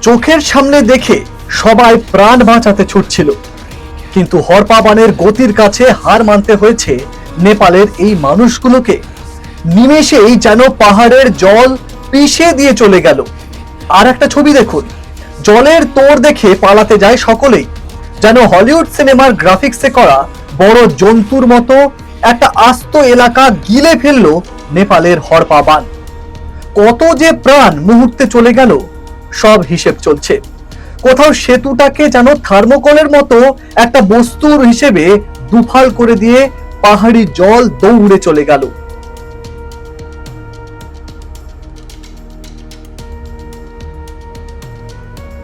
চোখের সামনে দেখে সবাই প্রাণ বাঁচাতে ছুটছিল, কিন্তু হরপা বানের গতির কাছে হার মানতে হয়েছে নেপালের এই মানুষগুলোকে। নিমেষেই যেন পাহাড়ের জল পিষে দিয়ে চলে গেল। আর একটা ছবি দেখুন, জলের তোড় দেখে পালাতে যায় সকলেই, যেন হলিউড সিনেমার গ্রাফিক্সে করা বড় জন্তুর মতো একটা আস্ত এলাকা গিলে ফেললো নেপালের হরপা বান। কত যে প্রাণ মুহূর্তে চলে গেল, সব হিসেব চলছে। কোথাও সেতুটাকে যেন থার্মোকলের মতো একটা বস্তুর হিসেবে দুফাল করে দিয়ে পাহাড়ি জল দৌড়ে চলে গেল।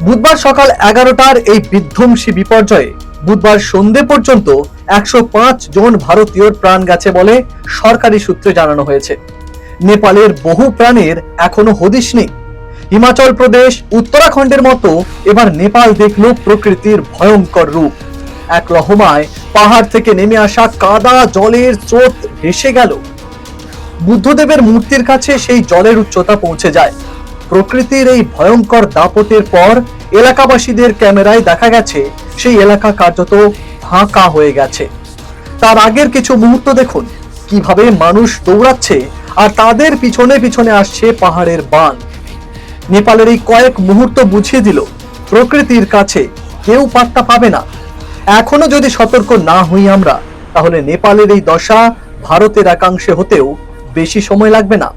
বুধবার সকাল 11টার এই বিধ্বংসী বিপর্যয়ে বুধবার সন্ধে পর্যন্ত 105 জন ভারতীয়র প্রাণ গেছে বলে সরকারি সূত্রে জানানো হয়েছে। নেপালের বহু প্রাণের এখনো হদিশ নেই। হিমাচল প্রদেশ, উত্তরাখণ্ডের মতো এবার নেপাল দেখলো প্রকৃতির ভয়ঙ্কর রূপ। এক লহমায় পাহাড় থেকে নেমে আসা কাদা জলের স্রোত ভেসে গেল। বুদ্ধদেবের মূর্তির কাছে সেই জলের উচ্চতা পৌঁছে যায়। প্রকৃতির এই ভয়ঙ্কর দাপটের পর এলাকাবাসীদের ক্যামেরায় দেখা গেছে সেই এলাকা কার্যত ফাঁকা হয়ে গেছে। তার আগের কিছু মুহূর্ত দেখুন, কিভাবে মানুষ দৌড়াচ্ছে আর তাদের পিছনে পিছনে আসছে পাহাড়ের বান। নেপালের এই কয়েক মুহূর্ত বুঝিয়ে দিল, প্রকৃতির কাছে কেউ পাত্তা পাবে না। এখনো যদি সতর্ক না হই আমরা, তাহলে নেপালের এই দশা ভারতের একাংশে হতেও বেশি সময় লাগবে না।